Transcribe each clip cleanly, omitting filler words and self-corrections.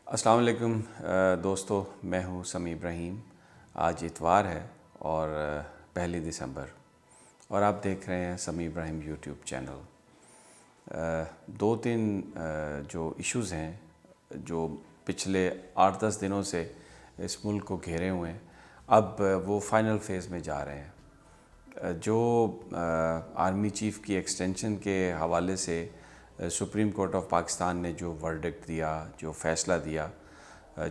السلام علیکم دوستو، میں ہوں سمیع ابراہیم۔ آج اتوار ہے اور 1 دسمبر، اور آپ دیکھ رہے ہیں سمیع ابراہیم یوٹیوب چینل۔ 2-3 جو ایشوز ہیں جو پچھلے 8-10 دنوں سے اس ملک کو گھیرے ہوئے ہیں، اب وہ فائنل فیز میں جا رہے ہیں۔ جو آرمی چیف کی ایکسٹینشن کے حوالے سے سپریم کورٹ آف پاکستان نے جو ورڈکٹ دیا، جو فیصلہ دیا،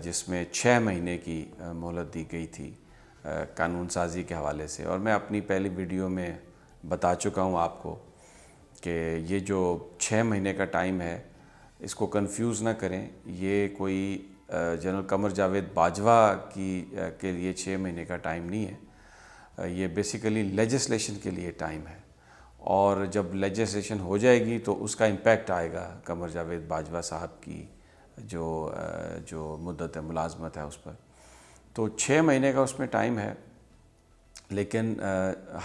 جس میں 6 مہینے کی مہلت دی گئی تھی قانون سازی کے حوالے سے، اور میں اپنی پہلی ویڈیو میں بتا چکا ہوں آپ کو کہ یہ جو 6 مہینے کا ٹائم ہے، اس کو کنفیوز نہ کریں۔ یہ کوئی جنرل قمر جاوید باجوہ کے لیے 6 مہینے کا ٹائم نہیں ہے، یہ بیسیکلی لیجسلیشن کے لیے ٹائم ہے، اور جب لیجسلیشن ہو جائے گی تو اس کا امپیکٹ آئے گا قمر جاوید باجوہ صاحب کی جو مدت ملازمت ہے اس پر۔ تو 6 مہینے کا اس میں ٹائم ہے، لیکن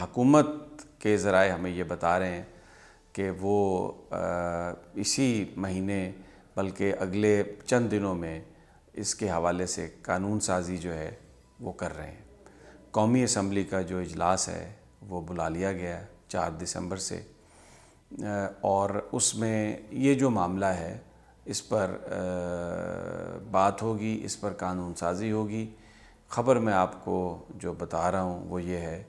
حکومت کے ذرائع ہمیں یہ بتا رہے ہیں کہ وہ اسی مہینے بلکہ اگلے چند دنوں میں اس کے حوالے سے قانون سازی جو ہے وہ کر رہے ہیں۔ قومی اسمبلی کا جو اجلاس ہے وہ بلا لیا گیا ہے 4 دسمبر سے، اور اس میں یہ جو معاملہ ہے اس پر بات ہوگی، اس پر قانون سازی ہوگی۔ خبر میں آپ کو جو بتا رہا ہوں وہ یہ ہے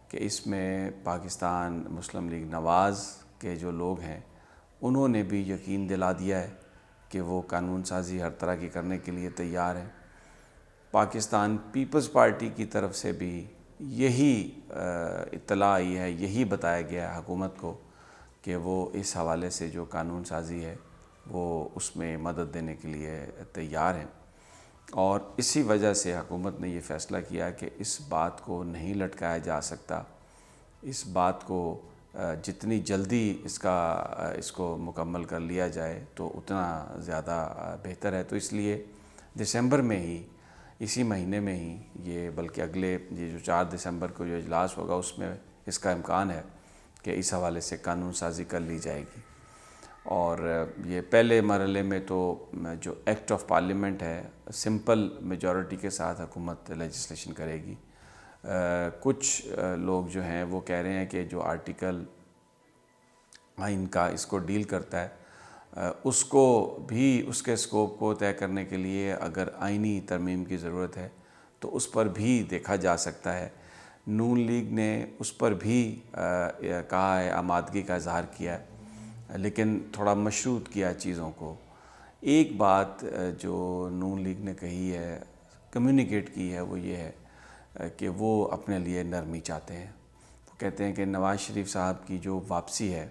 کہ اس میں پاکستان مسلم لیگ نواز کے جو لوگ ہیں انہوں نے بھی یقین دلا دیا ہے کہ وہ قانون سازی ہر طرح کی کرنے کے لیے تیار ہیں۔ پاکستان پیپلز پارٹی کی طرف سے بھی یہی اطلاع آئی ہے، یہی بتایا گیا ہے حکومت کو کہ وہ اس حوالے سے جو قانون سازی ہے وہ اس میں مدد دینے کے لیے تیار ہیں، اور اسی وجہ سے حکومت نے یہ فیصلہ کیا کہ اس بات کو نہیں لٹکایا جا سکتا۔ اس بات کو جتنی جلدی اس کو مکمل کر لیا جائے تو اتنا زیادہ بہتر ہے۔ تو اس لیے دسمبر میں ہی، اسی مہینے میں ہی یہ، بلکہ اگلے یہ جو 4 دسمبر کو جو اجلاس ہوگا اس میں اس کا امکان ہے کہ اس حوالے سے قانون سازی کر لی جائے گی۔ اور یہ پہلے مرحلے میں تو جو ایکٹ آف پارلیمنٹ ہے، سمپل میجورٹی کے ساتھ حکومت لیجسلیشن کرے گی۔ کچھ لوگ جو ہیں وہ کہہ رہے ہیں کہ جو آرٹیکل آئین کا اس کو ڈیل کرتا ہے، اس کو بھی، اس کے اسکوپ کو طے کرنے کے لیے اگر آئینی ترمیم کی ضرورت ہے تو اس پر بھی دیکھا جا سکتا ہے۔ نون لیگ نے اس پر بھی کہا ہے، آمادگی کا اظہار کیا ہے، لیکن تھوڑا مشروط کیا چیزوں کو۔ ایک بات جو نون لیگ نے کہی ہے، کمیونیکیٹ کی ہے، وہ یہ ہے کہ وہ اپنے لیے نرمی چاہتے ہیں۔ وہ کہتے ہیں کہ نواز شریف صاحب کی جو واپسی ہے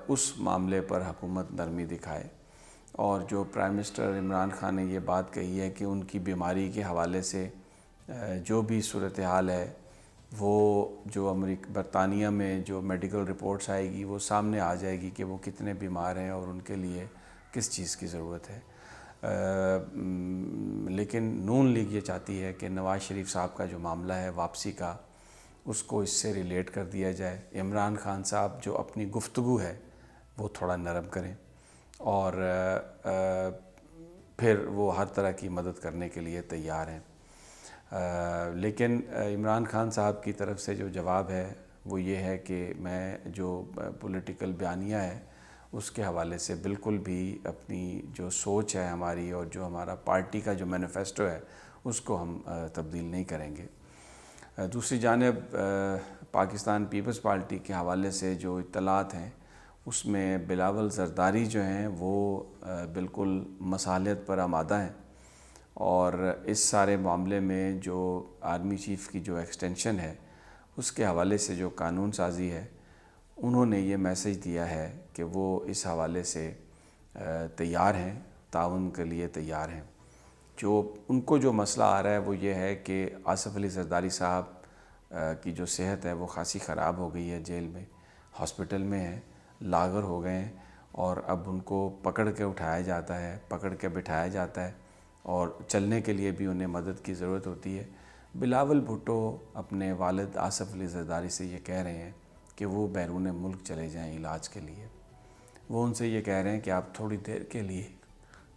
اس معاملے پر حکومت نرمی دکھائے، اور جو پرائم منسٹر عمران خان نے یہ بات کہی ہے کہ ان کی بیماری کے حوالے سے جو بھی صورتحال ہے وہ جو برطانیہ میں جو میڈیکل رپورٹس آئے گی وہ سامنے آ جائے گی کہ وہ کتنے بیمار ہیں اور ان کے لیے کس چیز کی ضرورت ہے۔ لیکن نون لیگ یہ چاہتی ہے کہ نواز شریف صاحب کا جو معاملہ ہے واپسی کا، اس کو اس سے ریلیٹ کر دیا جائے۔ عمران خان صاحب جو اپنی گفتگو ہے وہ تھوڑا نرم کریں، اور پھر وہ ہر طرح کی مدد کرنے کے لیے تیار ہیں۔ لیکن عمران خان صاحب کی طرف سے جو جواب ہے وہ یہ ہے کہ میں جو پولیٹیکل بیانیہ ہے اس کے حوالے سے بالکل بھی اپنی جو سوچ ہے ہماری، اور جو ہمارا پارٹی کا جو مینیفیسٹو ہے اس کو ہم تبدیل نہیں کریں گے۔ دوسری جانب پاکستان پیپلز پارٹی کے حوالے سے جو اطلاعات ہیں اس میں بلاول زرداری جو ہیں وہ بالکل مصالحت پر آمادہ ہیں، اور اس سارے معاملے میں جو آرمی چیف کی جو ایکسٹینشن ہے اس کے حوالے سے جو قانون سازی ہے، انہوں نے یہ میسج دیا ہے کہ وہ اس حوالے سے تیار ہیں، تعاون کے لیے تیار ہیں۔ جو ان کو جو مسئلہ آ رہا ہے وہ یہ ہے کہ آصف علی زرداری صاحب کی جو صحت ہے وہ خاصی خراب ہو گئی ہے، جیل میں، ہاسپٹل میں ہیں، لاغر ہو گئے ہیں، اور اب ان کو پکڑ کے اٹھایا جاتا ہے، پکڑ کے بٹھایا جاتا ہے، اور چلنے کے لیے بھی انہیں مدد کی ضرورت ہوتی ہے۔ بلاول بھٹو اپنے والد آصف علی زرداری سے یہ کہہ رہے ہیں کہ وہ بیرون ملک چلے جائیں علاج کے لیے۔ وہ ان سے یہ کہہ رہے ہیں کہ آپ تھوڑی دیر کے لیے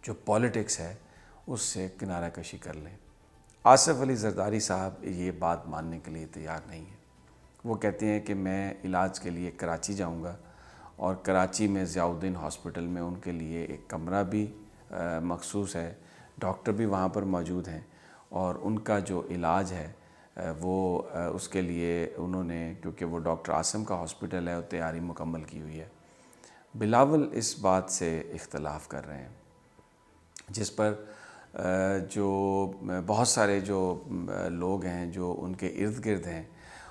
جو پالیٹکس ہے اس سے کنارہ کشی کر لیں۔ آصف علی زرداری صاحب یہ بات ماننے کے لیے تیار نہیں ہیں۔ وہ کہتے ہیں کہ میں علاج کے لیے کراچی جاؤں گا، اور کراچی میں ضیاء الدین ہاسپٹل میں ان کے لیے ایک کمرہ بھی مخصوص ہے، ڈاکٹر بھی وہاں پر موجود ہیں، اور ان کا جو علاج ہے وہ اس کے لیے انہوں نے، کیونکہ وہ ڈاکٹر عاصم کا ہاسپٹل ہے، وہ تیاری مکمل کی ہوئی ہے۔ بلاول اس بات سے اختلاف کر رہے ہیں، جس پر جو بہت سارے جو لوگ ہیں جو ان کے ارد گرد ہیں،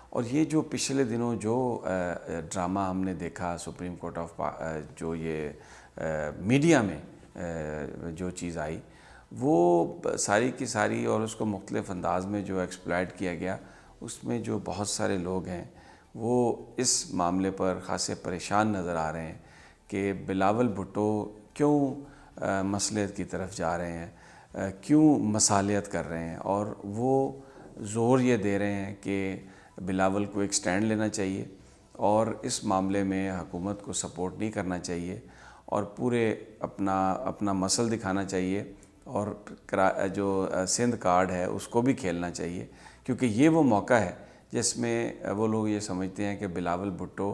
اور یہ جو پچھلے دنوں جو ڈرامہ ہم نے دیکھا سپریم کورٹ آف جو یہ میڈیا میں جو چیز آئی، وہ ساری کی ساری، اور اس کو مختلف انداز میں جو ایکسپلائٹ کیا گیا، اس میں جو بہت سارے لوگ ہیں وہ اس معاملے پر خاصے پریشان نظر آ رہے ہیں کہ بلاول بھٹو کیوں مصلحت کی طرف جا رہے ہیں، کیوں مصالحت کر رہے ہیں، اور وہ زور یہ دے رہے ہیں کہ بلاول کو ایک سٹینڈ لینا چاہیے اور اس معاملے میں حکومت کو سپورٹ نہیں کرنا چاہیے، اور پورے اپنا مسل دکھانا چاہیے، اور جو سندھ کارڈ ہے اس کو بھی کھیلنا چاہیے، کیونکہ یہ وہ موقع ہے جس میں وہ لوگ یہ سمجھتے ہیں کہ بلاول بھٹو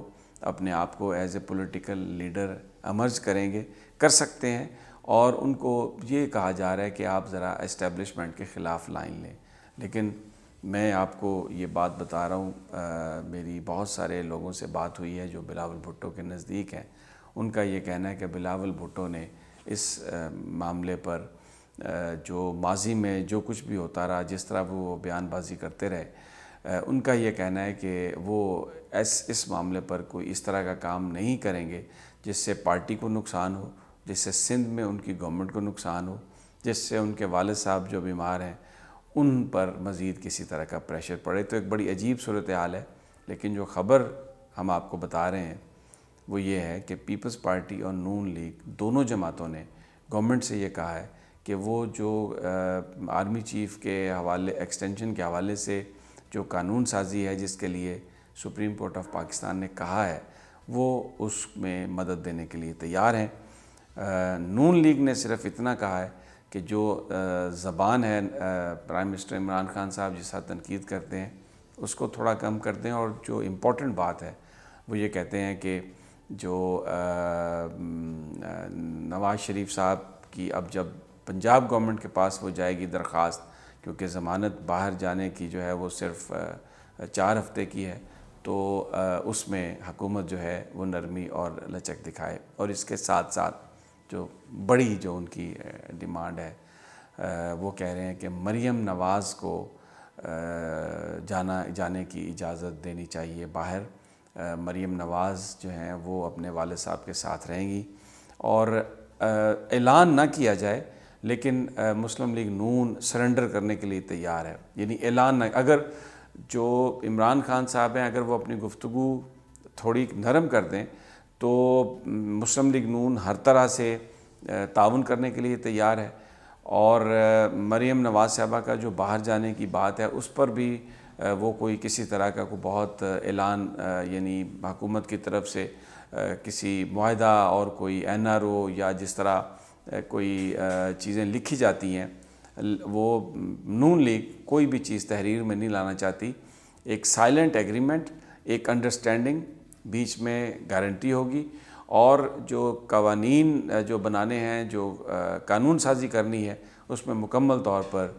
اپنے آپ کو as a political leader emerge کریں گے، کر سکتے ہیں، اور ان کو یہ کہا جا رہا ہے کہ آپ ذرا اسٹیبلشمنٹ کے خلاف لائن لیں۔ لیکن میں آپ کو یہ بات بتا رہا ہوں، میری بہت سارے لوگوں سے بات ہوئی ہے جو بلاول بھٹو کے نزدیک ہیں، ان کا یہ کہنا ہے کہ بلاول بھٹو نے اس معاملے پر جو ماضی میں جو کچھ بھی ہوتا رہا، جس طرح وہ بیان بازی کرتے رہے، ان کا یہ کہنا ہے کہ وہ اس معاملے پر کوئی اس طرح کا کام نہیں کریں گے جس سے پارٹی کو نقصان ہو، جس سے سندھ میں ان کی گورنمنٹ کو نقصان ہو، جس سے ان کے والد صاحب جو بیمار ہیں ان پر مزید کسی طرح کا پریشر پڑے۔ تو ایک بڑی عجیب صورتحال ہے، لیکن جو خبر ہم آپ کو بتا رہے ہیں وہ یہ ہے کہ پیپلز پارٹی اور نون لیگ دونوں جماعتوں نے گورنمنٹ سے یہ کہا ہے کہ وہ جو آرمی چیف کے حوالے ایکسٹینشن کے حوالے سے جو قانون سازی ہے جس کے لیے سپریم کورٹ آف پاکستان نے کہا ہے، وہ اس میں مدد دینے کے لیے تیار ہیں۔ نون لیگ نے صرف اتنا کہا ہے کہ جو زبان ہے پرائم منسٹر عمران خان صاحب جس طرح تنقید کرتے ہیں اس کو تھوڑا کم کر دیں، اور جو امپورٹنٹ بات ہے وہ یہ کہتے ہیں کہ جو نواز شریف صاحب کی اب جب پنجاب گورنمنٹ کے پاس وہ جائے گی درخواست، کیونکہ ضمانت باہر جانے کی جو ہے وہ صرف 4 ہفتے کی ہے، تو اس میں حکومت جو ہے وہ نرمی اور لچک دکھائے، اور اس کے ساتھ ساتھ جو بڑی جو ان کی ڈیمانڈ ہے وہ کہہ رہے ہیں کہ مریم نواز کو جانے کی اجازت دینی چاہیے باہر۔ مریم نواز جو ہیں وہ اپنے والد صاحب کے ساتھ رہیں گی، اور اعلان نہ کیا جائے لیکن مسلم لیگ نون سرنڈر کرنے کے لیے تیار ہے، یعنی اعلان نہ، اگر جو عمران خان صاحب ہیں اگر وہ اپنی گفتگو تھوڑی نرم کر دیں تو مسلم لیگ نون ہر طرح سے تعاون کرنے کے لیے تیار ہے، اور مریم نواز صاحبہ کا جو باہر جانے کی بات ہے اس پر بھی وہ کوئی کسی طرح کا کوئی بہت اعلان، یعنی حکومت کی طرف سے کسی معاہدہ اور کوئی این آر او یا جس طرح کوئی چیزیں لکھی جاتی ہیں، وہ نون لیگ کوئی بھی چیز تحریر میں نہیں لانا چاہتی۔ ایک سائلنٹ ایگریمنٹ، ایک انڈرسٹینڈنگ بیچ میں گارنٹی ہوگی، اور جو قوانین جو بنانے ہیں، جو قانون سازی کرنی ہے، اس میں مکمل طور پر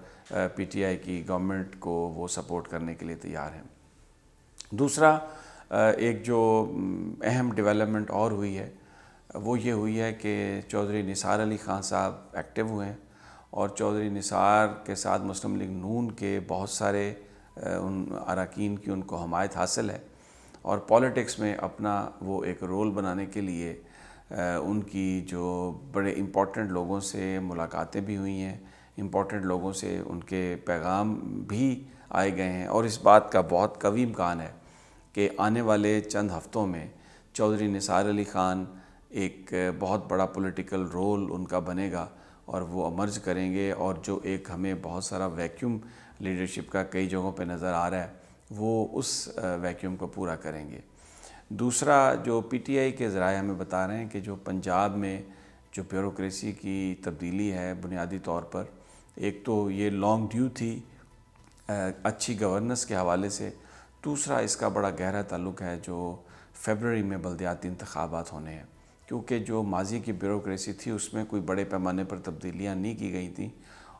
پی ٹی آئی کی گورنمنٹ کو وہ سپورٹ کرنے کے لیے تیار ہیں۔ دوسرا ایک جو اہم ڈیولپمنٹ اور ہوئی ہے وہ یہ ہوئی ہے کہ چودھری نثار علی خان صاحب ایکٹیو ہوئے ہیں، اور چودھری نثار کے ساتھ مسلم لیگ نون کے بہت سارے ان اراکین کی ان کو حمایت حاصل ہے، اور پالیٹکس میں اپنا وہ ایک رول بنانے کے لیے ان کی جو بڑے امپورٹنٹ لوگوں سے ملاقاتیں بھی ہوئی ہیں، امپورٹنٹ لوگوں سے ان کے پیغام بھی آئے گئے ہیں، اور اس بات کا بہت قوی امکان ہے کہ آنے والے چند ہفتوں میں چودھری نثار علی خان ایک بہت بڑا پولیٹیکل رول ان کا بنے گا، اور وہ امرج کریں گے، اور جو ایک ہمیں بہت سارا ویکیوم لیڈرشپ کا کئی جگہوں پہ نظر آ رہا ہے وہ اس ویکیوم کو پورا کریں گے۔ دوسرا جو پی ٹی آئی کے ذرائع ہمیں بتا رہے ہیں کہ جو پنجاب میں جو بیوروکریسی کی تبدیلی ہے بنیادی طور پر، ایک تو یہ لانگ ڈیو تھی اچھی گورننس کے حوالے سے، دوسرا اس کا بڑا گہرا تعلق ہے جو فیبرری میں بلدیاتی انتخابات ہونے ہیں، کیونکہ جو ماضی کی بیوروکریسی تھی اس میں کوئی بڑے پیمانے پر تبدیلیاں نہیں کی گئی تھیں،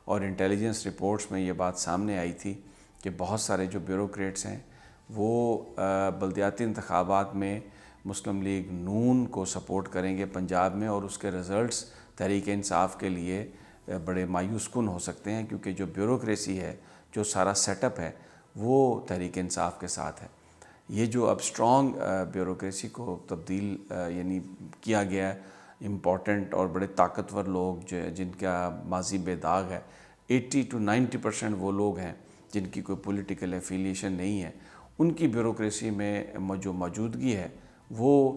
اور انٹیلیجنس رپورٹس میں یہ بات سامنے آئی تھی کہ بہت سارے جو بیوروکریٹس ہیں وہ بلدیاتی انتخابات میں مسلم لیگ نون کو سپورٹ کریں گے پنجاب میں، اور اس کے رزلٹس تحریک انصاف کے لیے بڑے مایوس کن ہو سکتے ہیں، کیونکہ جو بیوروکریسی ہے، جو سارا سیٹ اپ ہے، وہ تحریک انصاف کے ساتھ ہے۔ یہ جو اب اسٹرانگ بیوروکریسی کو تبدیل یعنی کیا گیا ہے، امپورٹنٹ اور بڑے طاقتور لوگ جن کا ماضی بے داغ ہے، 80 to 90% وہ لوگ ہیں جن کی کوئی پولیٹیکل ایفیلیشن نہیں ہے، ان کی بیوروکریسی میں جو موجودگی ہے وہ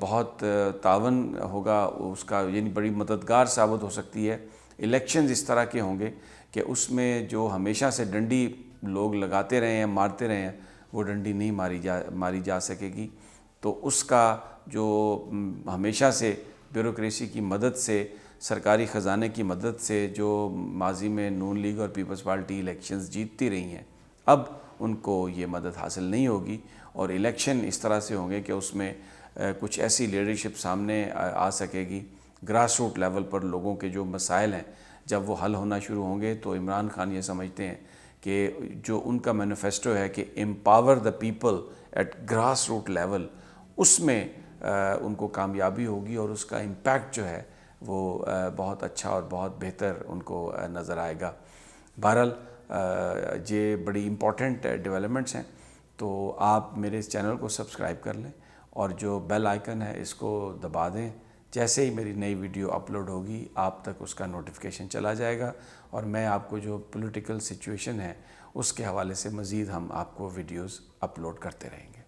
بہت تعاون ہوگا اس کا، یعنی بڑی مددگار ثابت ہو سکتی ہے۔ الیکشنز اس طرح کے ہوں گے کہ اس میں جو ہمیشہ سے ڈنڈی لوگ لگاتے رہے ہیں، مارتے رہے ہیں، وہ ڈنڈی نہیں ماری جا سکے گی، تو اس کا جو ہمیشہ سے بیوروکریسی کی مدد سے، سرکاری خزانے کی مدد سے جو ماضی میں نون لیگ اور پیپلز پارٹی الیکشنز جیتتی رہی ہیں، اب ان کو یہ مدد حاصل نہیں ہوگی، اور الیکشن اس طرح سے ہوں گے کہ اس میں کچھ ایسی لیڈرشپ سامنے آ سکے گی گراس روٹ لیول پر۔ لوگوں کے جو مسائل ہیں جب وہ حل ہونا شروع ہوں گے تو عمران خان یہ سمجھتے ہیں کہ جو ان کا مینیفیسٹو ہے کہ empower the people at grass root level, اس میں ان کو کامیابی ہوگی، اور اس کا امپیکٹ جو ہے وہ بہت اچھا اور بہت بہتر ان کو نظر آئے گا۔ بہرحال یہ بڑی امپورٹنٹ ڈیولپمنٹس ہیں، تو آپ میرے اس چینل کو سبسکرائب کر لیں، اور جو بیل آئیکن ہے اس کو دبا دیں۔ جیسے ہی میری نئی ویڈیو اپلوڈ ہوگی آپ تک اس کا نوٹیفیکیشن چلا جائے گا، اور میں آپ کو جو پولیٹیکل سچویشن ہے اس کے حوالے سے مزید ہم آپ کو ویڈیوز اپلوڈ کرتے رہیں گے۔